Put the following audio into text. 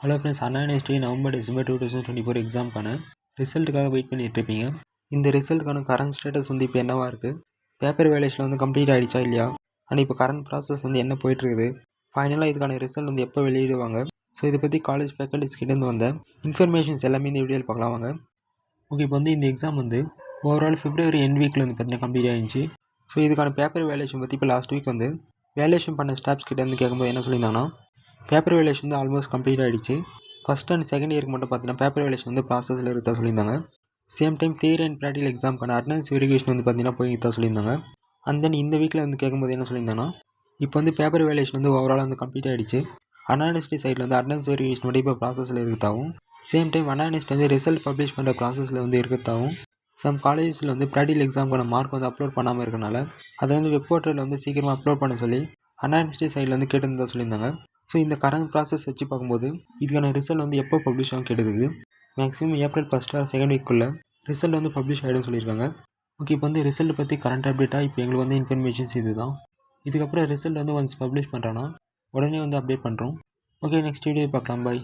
Hello friends, அண்ணா university November December 2024 எக்ஸாமுக்கான ரிசல்ட்டுக்காக wait பண்ணிட்டு இருப்பீங்க. இந்த ரிசல்ட்டுக்கான கரண்ட் ஸ்டேட்டஸ் வந்து இப்போ என்னவா இருக்குது, பேப்பர் வேலேஷன் வந்து கம்ப்ளீட் ஆகிடுச்சா இல்லையா, அண்ட் இப்போ கரண்ட் ப்ராசஸ் வந்து என்ன போயிட்டுருக்குது, ஃபைனலாக இதுக்கான ரிசல்ட் வந்து எப்போ வெளியிடுவாங்க. ஸோ இதை பற்றி காலேஜ் ஃபேக்கல்டிஸ் கிட்டேருந்து வந்த இன்ஃபர்மேஷன்ஸ் எல்லாமே இந்த வீடியோவில் பார்க்கலாம் வாங்க. ஓகே, இப்போ வந்து இந்த எக்ஸாம் வந்து ஓவரால் பிப்ரவரி எண்ட் வீக்கில் வந்து பார்த்தீங்கன்னா கம்ப்ளீட் ஆகிடுச்சு. ஸோ இதுக்கான பேப்பர் வேலேஷன் பற்றி இப்போ லாஸ்ட் வீக் வந்து வேலேஷன் பண்ண ஸ்டாஃப்ஸ் கிட்டேருந்து கேட்கும்போது என்ன சொல்லியிருந்தாங்கன்னா, பேப்பர் வேலேஷன் வந்து ஆல்மோஸ்ட் கம்ப்ளீட் ஆகிடுச்சு. ஃபஸ்ட் அண்ட் செகண்ட் இயருக்கு மட்டும் பார்த்தீங்கன்னா பேப்பர் வேலேஷன் வந்து ப்ராசஸில் இருக்கா சொல்லியிருந்தாங்க. Same time theory and practical எக்ஸாமுக்கான அட்டனன்ஸ் வெரிஃபிகேஷன் வந்து பார்த்தீங்கன்னா போய்தான் சொல்லியிருந்தாங்க. அண்ட் தென் இந்த வீக்கில் வந்து கேட்கும்போது என்ன சொல்லியிருந்தாங்கன்னா, இப்போ வந்து பேப்பர் வேலேஷன் வந்து ஓவரால் வந்து கம்ப்ளீட் ஆகிடுச்சு. அண்ணா யூனிவர்சிட்டி சைடில் வந்து அட்டனன்ஸ் வெரிஃபிகேஷன் மட்டும் இப்போ ப்ராசஸில் இருக்கிறதாகவும், சேம் டைம் அண்ணா யூனிவர்சிட்டி வந்து ரிசல்ட் பப்ளிஷ் பண்ணுற ப்ராசஸில் வந்து இருக்கிறதாகவும், சம் காலேஜஸில் வந்து ப்ராக்டிகல் எக்ஸாமுக்கான மார்க் வந்து அப்லோட் பண்ணாமல் இருக்கனால அதை வந்து வெப் போர்ட்டலில் வந்து சீக்கிரமாக அப்லோட் பண்ண சொல்லி அண்ணா யூனிவர்சிட்டி சைடில் வந்து கேட்டுருந்தா சொல்லியிருந்தாங்க. ஸோ இந்த கரண்ட் ப்ராசஸ் வச்சு பார்க்கும்போது இதுக்கான ரிசல்ட் வந்து எப்போ பப்ளிஷ் ஆகும் கேட்டதுக்கு மேக்ஸிமம் ஏப்ரல் 1 ஆர் 2 வீக்குள்ளே ரிசல்ட் வந்து பப்ளிஷ் ஆகிடும் சொல்லியிருக்காங்க. ஓகே, இப்போ வந்து ரிசல்ட் பற்றி கரண்ட் அப்டேட்டாக இப்போ எங்களுக்கு வந்து இன்ஃபர்மேஷன்ஸ் இது தான். இதுக்கப்புறம் ரிசல்ட் வந்து ஒன்ஸ் பப்ளிஷ் பண்ணுறோன்னா உடனே வந்து அப்டேட் பண்ணுறோம். ஓகே, நெக்ஸ்ட் வீடியோ பார்க்கலாம். பாய்.